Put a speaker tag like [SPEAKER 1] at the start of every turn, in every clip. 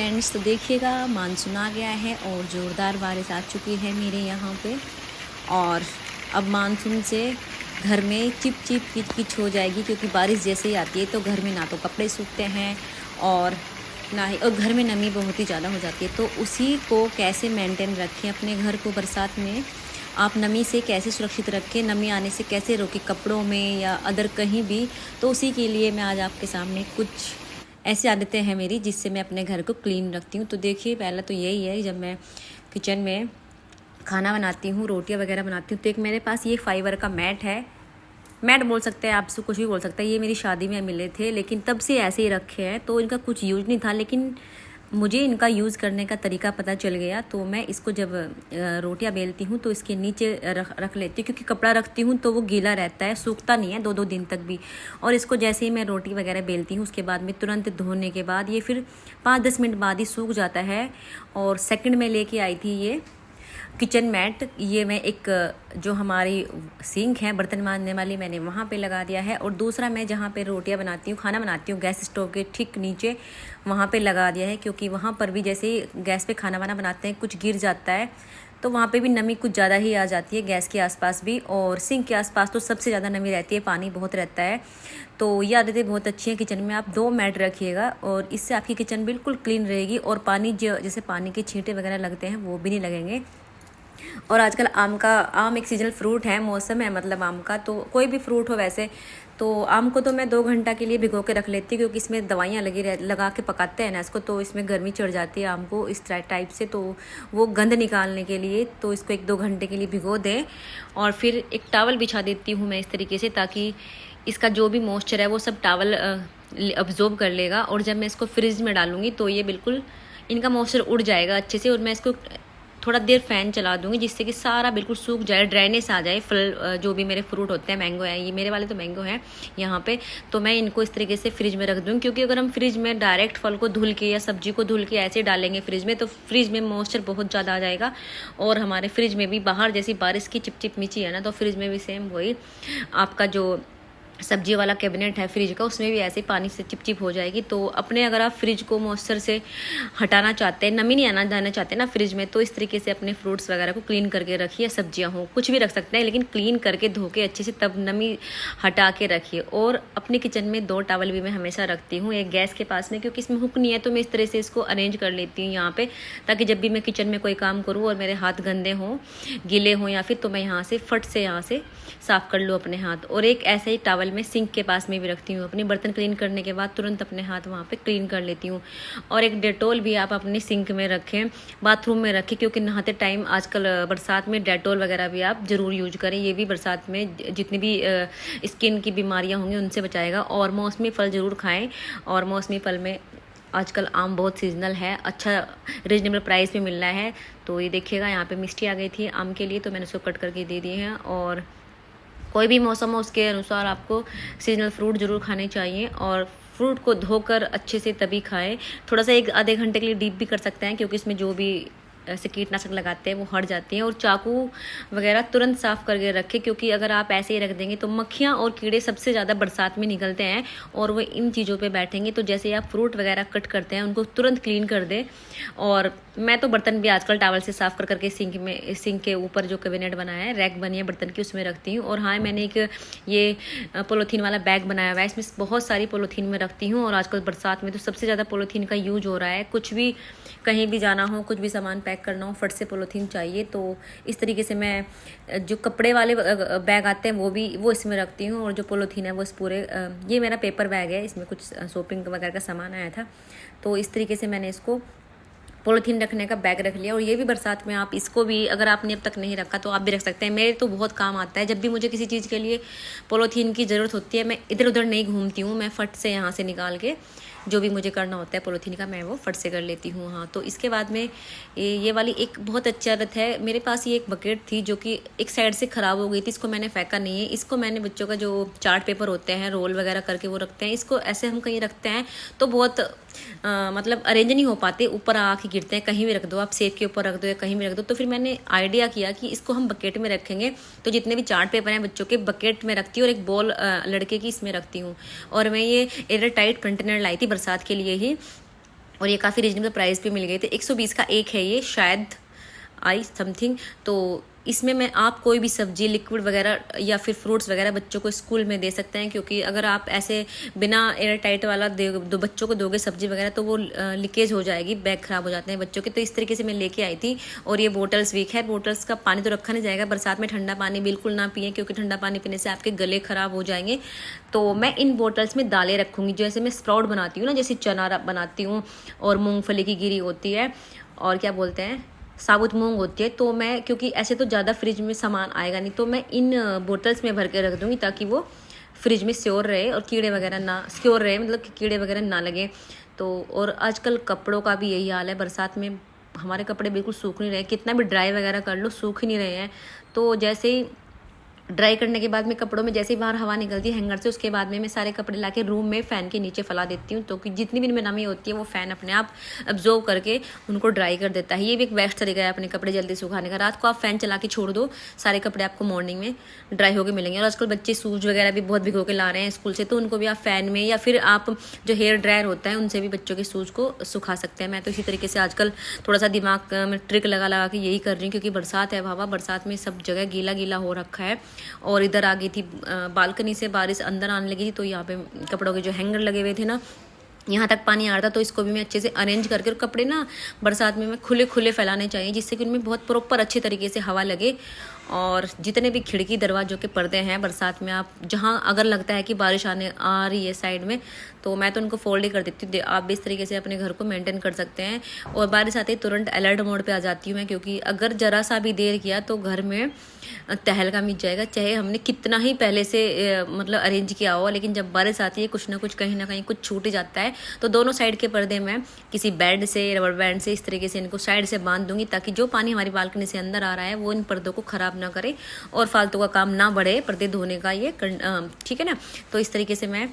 [SPEAKER 1] Friends, तो देखिएगा monsoon आ गया है और ज़ोरदार बारिश आ चुकी है मेरे यहाँ पे। और अब मानसून से घर में चिप चिप किच किच हो जाएगी, क्योंकि बारिश जैसे ही आती है तो घर में ना तो कपड़े सूखते हैं और ना ही, और घर में नमी बहुत ही ज़्यादा हो जाती है। तो उसी को कैसे मेंटेन रखें अपने घर को बरसात में, आप नमी से कैसे सुरक्षित रखें, नमी आने से कैसे रोकें कपड़ों में या अदर कहीं भी। तो उसी के लिए मैं आज आपके सामने कुछ ऐसी आदतें हैं मेरी जिससे मैं अपने घर को क्लीन रखती हूँ। तो देखिए, पहला तो यही है, जब मैं किचन में खाना बनाती हूँ, रोटियाँ वगैरह बनाती हूँ, तो एक मेरे पास ये फाइबर का मैट है। मैट बोल सकते हैं, आपसे कुछ भी बोल सकते हैं। ये मेरी शादी में मिले थे, लेकिन तब से ऐसे ही रखे हैं, तो इनका कुछ यूज नहीं था, लेकिन मुझे इनका यूज़ करने का तरीका पता चल गया। तो मैं इसको जब रोटियां बेलती हूँ तो इसके नीचे रख लेती हूँ, क्योंकि कपड़ा रखती हूँ तो वो गीला रहता है, सूखता नहीं है 2-2 दिन तक भी। और इसको जैसे ही मैं रोटी वगैरह बेलती हूँ उसके बाद में तुरंत धोने के बाद ये फिर 5-10 मिनट बाद ही सूख जाता है। और सेकंड में लेके आई थी ये किचन मैट। ये मैं एक जो हमारी सिंक है बर्तन मांजने वाली, मैंने वहाँ पे लगा दिया है। और दूसरा मैं जहाँ पे रोटियाँ बनाती हूँ, खाना बनाती हूँ, गैस स्टोव के ठीक नीचे वहाँ पे लगा दिया है, क्योंकि वहाँ पर भी जैसे ही गैस पे खाना वाना बनाते हैं कुछ गिर जाता है तो वहाँ पे भी नमी कुछ ज़्यादा ही आ जाती है, गैस के आसपास भी। और सिंक के आसपास तो सबसे ज़्यादा नमी रहती है, पानी बहुत रहता है। तो ये आदतें बहुत अच्छी हैं किचन में। आप 2 मैट रखिएगा और इससे आपकी किचन बिल्कुल क्लीन रहेगी, और पानी जो जैसे पानी के छींटे वगैरह लगते हैं वो भी नहीं लगेंगे। और आजकल आम एक सीजनल फ्रूट है, मौसम है मतलब आम का, तो कोई भी फ्रूट हो वैसे, तो आम को तो मैं 2 घंटा के लिए भिगो के रख लेती हूँ, क्योंकि इसमें दवाइयाँ लगा के पकाते हैं ना इसको, तो इसमें गर्मी चढ़ जाती है आम को इस टाइप से। तो वो गंध निकालने के लिए तो इसको 1-2 घंटे के लिए भिगो दें। और फिर एक टॉवल बिछा देती हूँ मैं इस तरीके से, ताकि इसका जो भी मॉइस्चर है वो सब टॉवल अब्जॉर्ब कर लेगा। और जब मैं इसको फ्रिज में डालूँगी तो ये बिल्कुल इनका मॉइस्चर उड़ जाएगा अच्छे से। और मैं इसको थोड़ा देर फ़ैन चला दूंगी, जिससे कि सारा बिल्कुल सूख जाए, ड्राइनेस आ जाए। फल जो भी मेरे फ्रूट होते हैं, मैंगो है, ये मेरे वाले तो मैंगो हैं यहाँ पे, तो मैं इनको इस तरीके से फ्रिज में रख दूँगी। क्योंकि अगर हम फ्रिज में डायरेक्ट फल को धुल के या सब्जी को धुल के ऐसे डालेंगे फ्रिज में, तो फ्रिज में मॉइस्चर बहुत ज़्यादा आ जाएगा। और हमारे फ्रिज में भी बाहर जैसी बारिश की चिपचिप मिची है ना, तो फ्रिज में भी सेम वही आपका जो सब्जी वाला कैबिनेट है फ्रिज का, उसमें भी ऐसे पानी से चिपचिप हो जाएगी। तो अपने अगर आप फ्रिज को मॉइस्चर से हटाना चाहते हैं, नमी नहीं आना जाना चाहते ना फ्रिज में, तो इस तरीके से अपने फ्रूट्स वगैरह को क्लीन करके रखिए। सब्जियां हो कुछ भी रख सकते हैं, लेकिन क्लीन करके धो के अच्छे से तब नमी हटा के रखिए। और अपने किचन में 2 टॉवल भी मैं हमेशा रखती हूँ, एक गैस के पास में, क्योंकि इसमें हुक नहीं है, तो मैं इस तरह से इसको अरेंज कर लेती हूँ यहाँ पे, ताकि जब भी मैं किचन में कोई काम करूँ और मेरे हाथ गंदे हों, गीले हों या फिर, तो मैं यहाँ से फट से यहाँ से साफ़ कर लूँ अपने हाथ। और एक ऐसे ही टॉवल में सिंक के पास में भी रखती हूँ, अपने बर्तन क्लीन करने के बाद तुरंत अपने हाथ वहाँ पे क्लीन कर लेती हूँ। और एक डेटोल भी आप अपने सिंक में रखें, बाथरूम में रखें, क्योंकि नहाते टाइम आजकल बरसात में डेटोल वगैरह भी आप ज़रूर यूज करें। ये भी बरसात में जितनी भी स्किन की बीमारियाँ होंगी उनसे बचाएगा। और मौसमी फल ज़रूर खाएँ, और मौसमी फल में आजकल आम बहुत सीजनल है, अच्छा रीजनेबल प्राइस में मिल रहा है। तो ये देखिएगा, यहाँ पे मिष्टी आ गई थी आम के लिए, तो मैंने उसको कट करके दे दिए हैं। और कोई भी मौसम हो उसके अनुसार आपको सीजनल फ्रूट ज़रूर खाने चाहिए, और फ्रूट को धोकर अच्छे से तभी खाएं। थोड़ा सा 1-आधे घंटे के लिए डीप भी कर सकते हैं, क्योंकि इसमें जो भी ऐसे कीटनाशक लगाते हैं वो हट जाती हैं। और चाकू वगैरह तुरंत साफ़ करके रखें, क्योंकि अगर आप ऐसे ही रख देंगे तो मक्खियाँ और कीड़े सबसे ज़्यादा बरसात में निकलते हैं, और वो इन चीज़ों पे बैठेंगे। तो जैसे आप फ्रूट वगैरह कट करते हैं उनको तुरंत क्लीन कर दें। और मैं तो बर्तन भी आजकल टॉवल से साफ़ कर करके सिंक के ऊपर जो कैबिनेट बनाया है, रैक बनी है बर्तन की, उसमें रखती हूँ। और हाँ, मैंने एक ये पॉलीथीन वाला बैग बनाया हुआ है, इसमें बहुत सारी पॉलीथीन में रखती हूँ। और आजकल बरसात में तो सबसे ज़्यादा पॉलीथीन का यूज हो रहा है। कुछ भी कहीं भी जाना हो, कुछ भी सामान पैक करना हो, फट से पॉलीथीन चाहिए। तो इस तरीके से मैं जो कपड़े वाले बैग आते हैं वो इसमें रखती हूँ। और जो पॉलीथीन है वो इस पूरे ये मेरा पेपर बैग है, इसमें कुछ शॉपिंग वगैरह का सामान आया था, तो इस तरीके से मैंने इसको पॉलीथीन रखने का बैग रख लिया। और ये भी बरसात में आप इसको भी, अगर आपने अब तक नहीं रखा तो आप भी रख सकते हैं। मेरे तो बहुत काम आता है, जब भी मुझे किसी चीज़ के लिए पॉलीथीन की ज़रूरत होती है, मैं इधर उधर नहीं घूमती हूँ, मैं फट से यहाँ से निकाल के जो भी मुझे करना होता है पॉलीथीन का, मैं वो फट से कर लेती हूँ। हाँ, तो इसके बाद में ये वाली एक बहुत अच्छी आदत है मेरे पास। ये एक बकेट थी जो कि एक साइड से ख़राब हो गई थी, इसको मैंने फेंका नहीं है। इसको मैंने बच्चों का जो चार्ट पेपर होते हैं, रोल वगैरह करके वो रखते हैं, इसको ऐसे हम कहीं रखते हैं तो बहुत मतलब अरेंज नहीं हो पाते, ऊपर आके गिरते हैं। कहीं भी रख दो आप, सेब के ऊपर रख दो या कहीं भी रख दो। तो फिर मैंने आइडिया किया कि इसको हम बकेट में रखेंगे, तो जितने भी चार्ट पेपर हैं बच्चों के बकेट में रखती हूँ, और एक बॉल लड़के की इसमें रखती हूँ। और मैं ये एयर टाइट कंटेनर लाई थी बरसात के लिए ही, और ये काफ़ी रीजनेबल प्राइस पे मिल गए थे। 120 का एक है ये शायद आई समथिंग। तो इसमें मैं आप कोई भी सब्जी लिक्विड वगैरह या फिर फ्रूट्स वगैरह बच्चों को स्कूल में दे सकते हैं, क्योंकि अगर आप ऐसे बिना एयर टाइट वाला दो बच्चों को दोगे सब्जी वगैरह तो वो लीकेज हो जाएगी, बैग खराब हो जाते हैं बच्चों के। तो इस तरीके से मैं लेके आई थी। और ये बोटल्स वीक है, बोटल्स का पानी तो रखा नहीं जाएगा, बरसात में ठंडा पानी बिल्कुल ना पिए, क्योंकि ठंडा पानी पीने से आपके गले खराब हो जाएंगे। तो मैं इन बोटल्स में दालें रखूँगी, जैसे मैं स्प्राउट बनाती हूँ ना, जैसे चना बनाती हूँ और मूँगफली की गिरी होती है और क्या बोलते हैं साबुत मूंग होती है। तो मैं क्योंकि ऐसे तो ज़्यादा फ्रिज में सामान आएगा नहीं, तो मैं इन बोतल्स में भर के रख दूँगी ताकि वो फ्रिज में स्योर रहे और कीड़े वगैरह ना सिक्योर रहे, मतलब कि कीड़े वगैरह ना लगे। तो और आजकल कपड़ों का भी यही हाल है, बरसात में हमारे कपड़े बिल्कुल सूख नहीं रहे, कितना भी ड्राई वगैरह कर लो सूख ही नहीं रहे हैं। तो जैसे ही ड्राई करने के बाद में कपड़ों में जैसे ही बाहर हवा निकलती है हैंगर से, उसके बाद में मैं सारे कपड़े लाके रूम में फ़ैन के नीचे फैला देती हूँ, तो कि जितनी भी इनमें नमी होती है वो फ़ैन अपने आप अब्जॉर्व करके उनको ड्राई कर देता है। ये भी एक बेस्ट तरीका है अपने कपड़े जल्दी सुखाने का। रात को आप फ़ैन चला के छोड़ दो, सारे कपड़े आपको मॉर्निंग में ड्राई होकर मिलेंगे। और आजकल बच्चे शूज़ वगैरह भी बहुत भिगो के ला रहे हैं स्कूल से, तो उनको भी आप फ़ैन में या फिर आप जो हेयर ड्रायर होता है उनसे भी बच्चों के शूज़ को सुखा सकते हैं। मैं तो इसी तरीके से आजकल थोड़ा सा दिमाग में ट्रिक लगा के यही कर रही हूँ, क्योंकि बरसात है बाबा, बरसात में सब जगह गीला गीला हो रखा है। और इधर आ गई थी बालकनी से बारिश अंदर आने लगी थी, तो यहाँ पे कपड़ों के जो हैंगर लगे हुए थे ना, यहाँ तक पानी आ रहा था। तो इसको भी मैं अच्छे से अरेंज करके, और कपड़े ना बरसात में मैं खुले खुले फैलाने चाहिए, जिससे कि उनमें बहुत प्रॉपर अच्छे तरीके से हवा लगे। और जितने भी खिड़की दरवाजों के पर्दे हैं बरसात में, आप जहाँ अगर लगता है कि बारिश आने आ रही है साइड में, तो मैं तो उनको फोल्ड ही कर देती हूँ। आप भी इस तरीके से अपने घर को मेंटेन कर सकते हैं। और बारिश आते ही तुरंत अलर्ट मोड पे आ जाती हूँ मैं, क्योंकि अगर ज़रा सा भी देर किया तो घर में तहलका मच जाएगा, चाहे हमने कितना ही पहले से मतलब अरेंज किया हो, लेकिन जब बारिश आती है कुछ ना कुछ कहीं ना कहीं कुछ छूट ही जाता है। तो दोनों साइड के पर्दे मैं किसी बेड से, रबर बैंड से इस तरीके से इनको साइड से बांध दूंगी, ताकि जो पानी हमारी बालकनी से अंदर आ रहा है वो इन पर्दों को ख़राब ना करे और फालतू का काम ना बढ़े पर्दे धोने का ये ठीक है ना। तो इस तरीके से मैं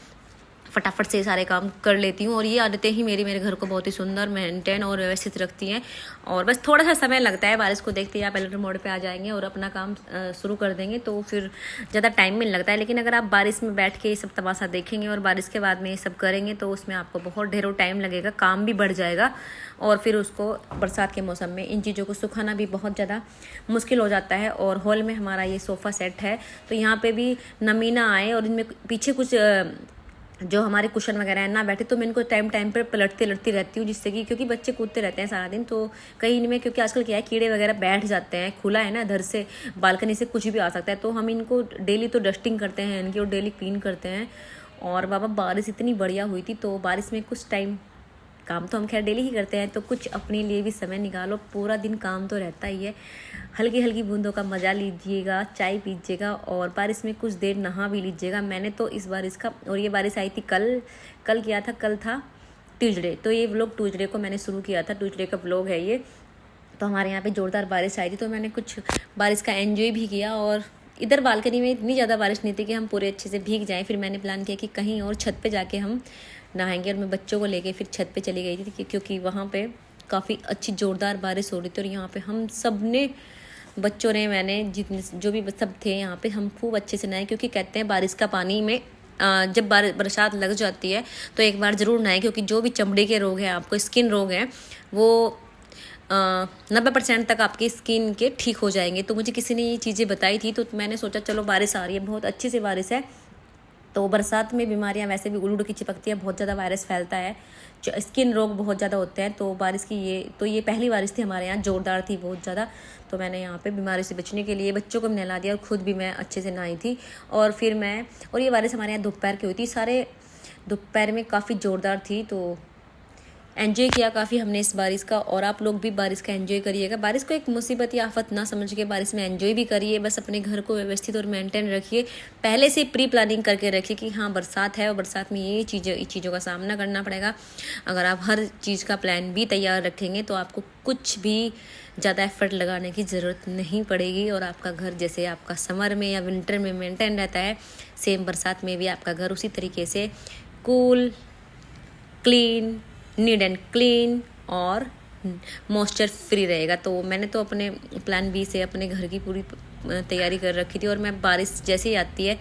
[SPEAKER 1] फटाफट से सारे काम कर लेती हूँ। और ये आदतें ही मेरे घर को बहुत ही सुंदर, मेंटेन और व्यवस्थित रखती हैं। और बस थोड़ा सा समय लगता है, बारिश को देखते ही आप अलर्ट मोड पे आ जाएंगे और अपना काम शुरू कर देंगे, तो फिर ज़्यादा टाइम मिल लगता है। लेकिन अगर आप बारिश में बैठ के ये सब तमाशा देखेंगे और बारिश के बाद में ये सब करेंगे, तो उसमें आपको बहुत ढेरों टाइम लगेगा, काम भी बढ़ जाएगा। और फिर उसको बरसात के मौसम में इन चीज़ों को सुखाना भी बहुत ज़्यादा मुश्किल हो जाता है। और हॉल में हमारा ये सोफ़ा सेट है, तो यहाँ पर भी नमी ना आए और इनमें पीछे कुछ जो हमारे कुशन वगैरह है ना बैठे, तो मैं इनको टाइम टाइम पर पलटती रहती हूँ, जिससे कि क्योंकि बच्चे कूदते रहते हैं सारा दिन, तो कहीं इनमें क्योंकि आजकल क्या है कीड़े वगैरह बैठ जाते हैं, खुला है ना, इधर से बालकनी से कुछ भी आ सकता है। तो हम इनको डेली तो डस्टिंग करते हैं इनकी और डेली क्लीन करते हैं। और बाबा बारिश इतनी बढ़िया हुई थी, तो बारिश में कुछ टाइम काम तो हम खैर डेली ही करते हैं, तो कुछ अपने लिए भी समय निकालो, पूरा दिन काम तो रहता ही है। हल्की हल्की बूंदों का मज़ा लीजिएगा, चाय पीजिएगा और बारिश में कुछ देर नहा भी लीजिएगा। मैंने तो इस बारिश का, और ये बारिश आई थी कल किया था, कल था ट्यूसडे, तो ये व्लॉग ट्यूसडे को मैंने शुरू किया था, ट्यूसडे का व्लॉग है ये। तो हमारे यहाँ पे ज़ोरदार बारिश आई थी, तो मैंने कुछ बारिश का एंजॉय भी किया। और इधर बालकनी में इतनी ज़्यादा बारिश नहीं थी कि हम पूरे अच्छे से भीग जाएँ। फिर मैंने प्लान किया कि कहीं और छत पे जाके हम नहाएंगे, और मैं बच्चों को लेके फिर छत पे चली गई थी, क्योंकि वहाँ पे काफ़ी अच्छी ज़ोरदार बारिश हो रही थी। और यहाँ पे हम सब ने, बच्चों ने, मैंने, जितने जो भी सब थे यहाँ पे, हम खूब अच्छे से नहाए, क्योंकि कहते हैं बारिश का पानी में जब बरसात लग जाती है तो एक बार ज़रूर नहाएं, क्योंकि जो भी चमड़ी के रोग हैं, आपको स्किन रोग हैं, वो 90% तक आपकी स्किन के ठीक हो जाएंगे। तो मुझे किसी ने ये चीज़ें बताई थी, तो मैंने सोचा चलो बारिश आ रही है, बहुत अच्छी सी बारिश है, तो बरसात में बीमारियां वैसे भी उड़ की चिपकती है, बहुत ज़्यादा वायरस फैलता है, स्किन रोग बहुत ज़्यादा होते हैं। तो बारिश की ये पहली बारिश थी हमारे यहाँ, ज़ोरदार थी बहुत ज़्यादा। तो मैंने यहाँ पे बीमारी से बचने के लिए बच्चों को भी नहला दिया और ख़ुद भी मैं अच्छे से नहाई थी। और फिर और ये बारिश हमारे यहाँ दोपहर की हुई थी, सारे दोपहर में काफ़ी ज़ोरदार थी, तो एंजॉय किया काफ़ी हमने इस बारिश का। और आप लोग भी बारिश का एंजॉय करिएगा, बारिश को एक मुसीबत या आफत ना समझ के बारिश में एंजॉय भी करिए। बस अपने घर को व्यवस्थित और मेंटेन रखिए, पहले से प्री प्लानिंग करके रखिए कि हाँ बरसात है और बरसात में ये चीज़ों का सामना करना पड़ेगा। अगर आप हर चीज़ का प्लान भी तैयार रखेंगे तो आपको कुछ भी ज़्यादा एफर्ट लगाने की ज़रूरत नहीं पड़ेगी, और आपका घर जैसे आपका समर में या विंटर में मेंटेन रहता है, सेम बरसात में भी आपका घर उसी तरीके से cool, clean, neat and clean और मॉइस्चर फ्री रहेगा। तो मैंने तो अपने प्लान बी से अपने घर की पूरी तैयारी कर रखी थी। और मैं बारिश जैसे ही आती है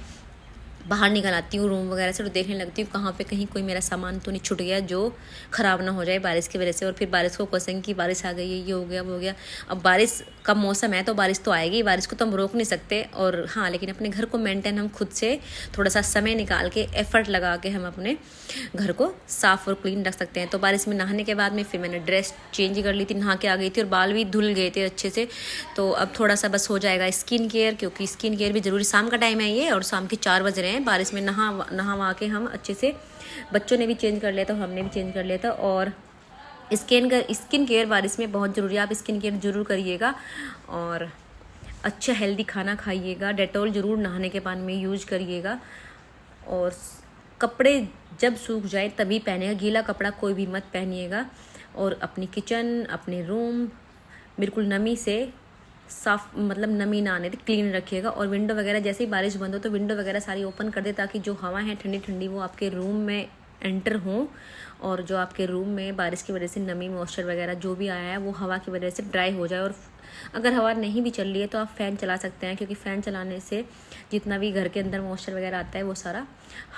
[SPEAKER 1] बाहर निकल आती हूँ रूम वगैरह से, तो देखने लगती हूँ कहाँ पे कहीं कोई मेरा सामान तो नहीं छूट गया जो ख़राब ना हो जाए बारिश की वजह से। और फिर बारिश को क्वेश्चन की बारिश आ गई है, ये हो गया वो हो गया। अब बारिश का मौसम है तो बारिश तो आएगी, बारिश को तो हम रोक नहीं सकते। और हाँ, लेकिन अपने घर को मेंटेन हम खुद से थोड़ा सा समय निकाल के एफर्ट लगा के हम अपने घर को साफ़ और क्लीन रख सकते हैं। तो बारिश में नहाने के बाद में फिर मैंने ड्रेस चेंज कर ली थी, नहा के आ गई थी, और बाल भी धुल गए थे अच्छे से। तो अब थोड़ा सा बस हो जाएगा स्किन केयर, क्योंकि स्किन केयर भी ज़रूरी। शाम का टाइम है ये और शाम के 4 बज रहे हैं। बारिश में नहा के हम अच्छे से, बच्चों ने भी चेंज कर लिया था, हमने भी चेंज कर लिया था। और स्किन केयर बारिश में बहुत ज़रूरी है, आप स्किन केयर ज़रूर करिएगा। और अच्छा हेल्दी खाना खाइएगा, डेटॉल ज़रूर नहाने के पानी में यूज करिएगा। और कपड़े जब सूख जाए तभी पहनिएगा, गीला कपड़ा कोई भी मत पहनिएगा। और अपनी किचन, अपने रूम बिल्कुल नमी से साफ, मतलब नमी ना आने, क्लीन रखिएगा। और विंडो वगैरह जैसे ही बारिश बंद हो तो विंडो वगैरह सारी ओपन कर दे, ताकि जो हवा है ठंडी ठंडी वो आपके रूम में एंटर हों। और जो आपके रूम में बारिश की वजह से नमी, मॉइस्चर वगैरह जो भी आया है वो हवा की वजह से ड्राई हो जाए। और अगर हवा नहीं भी चल रही है तो आप फ़ैन चला सकते हैं, क्योंकि फ़ैन चलाने से जितना भी घर के अंदर मॉइस्चर वगैरह आता है वो सारा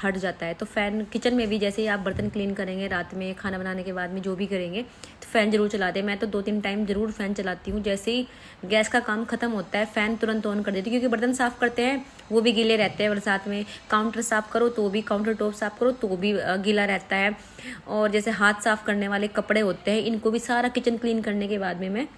[SPEAKER 1] हट जाता है। तो फ़ैन, किचन में भी जैसे ही आप बर्तन क्लीन करेंगे, रात में खाना बनाने के बाद में जो भी करेंगे, तो फ़ैन ज़रूर चला दें। मैं तो 2-3 टाइम ज़रूर फ़ैन चलाती हूँ। जैसे ही गैस का काम ख़त्म होता है फ़ैन तुरंत ऑन कर देती हूँ, क्योंकि बर्तन साफ़ करते हैं वो भी गीले रहते हैं बरसात में। काउंटर साफ़ करो तो भी, काउंटर टॉप साफ़ करो तो भी गीला रहता है। और जैसे हाथ साफ़ करने वाले कपड़े होते हैं, इनको भी सारा किचन क्लीन करने के बाद में मैं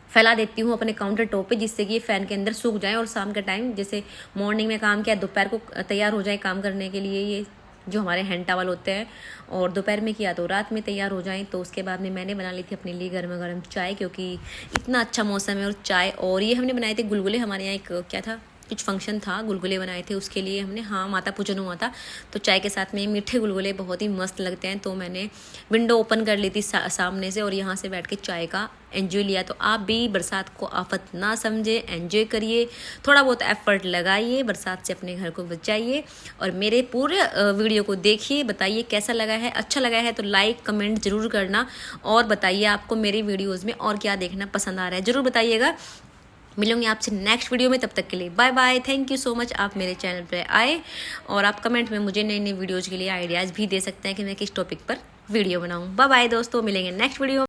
[SPEAKER 1] फैला देती हूँ अपने काउंटर टॉप पे, जिससे कि ये फ़ैन के अंदर सूख जाए। और शाम के टाइम जैसे मॉर्निंग में काम किया, दोपहर को तैयार हो जाए काम करने के लिए, ये जो हमारे हैंड टॉवल होते हैं। और दोपहर में किया तो रात में तैयार हो जाएं। तो उसके बाद में मैंने बना ली थी अपने लिए गर्मा गर्म चाय, क्योंकि इतना अच्छा मौसम है। और चाय, और ये हमने बनाए थे गुलगुले, हमारे यहाँ एक क्या था, कुछ फंक्शन था, गुलगुले बनाए थे उसके लिए हमने, हाँ माता पूजन हुआ था। तो चाय के साथ में मीठे गुलगुले बहुत ही मस्त लगते हैं। तो मैंने विंडो ओपन कर ली थी सामने से, और यहाँ से बैठ के चाय का एंजॉय लिया। तो आप भी बरसात को आफत ना समझे, एंजॉय करिए, थोड़ा बहुत एफर्ट लगाइए, बरसात से अपने घर को बचाइए। और मेरे पूरे वीडियो को देखिए, बताइए कैसा लगा है। अच्छा लगा है तो लाइक कमेंट ज़रूर करना, और बताइए आपको मेरी वीडियोज़ में और क्या देखना पसंद आ रहा है, ज़रूर बताइएगा। मिलूंगी आपसे नेक्स्ट वीडियो में, तब तक के लिए bye bye. Thank you so much, आप मेरे चैनल पर आए। और आप कमेंट में मुझे नई नई वीडियोज़ के लिए आइडियाज़ भी दे सकते हैं कि मैं किस टॉपिक पर वीडियो बनाऊं। बाय बाय दोस्तों, मिलेंगे नेक्स्ट वीडियो।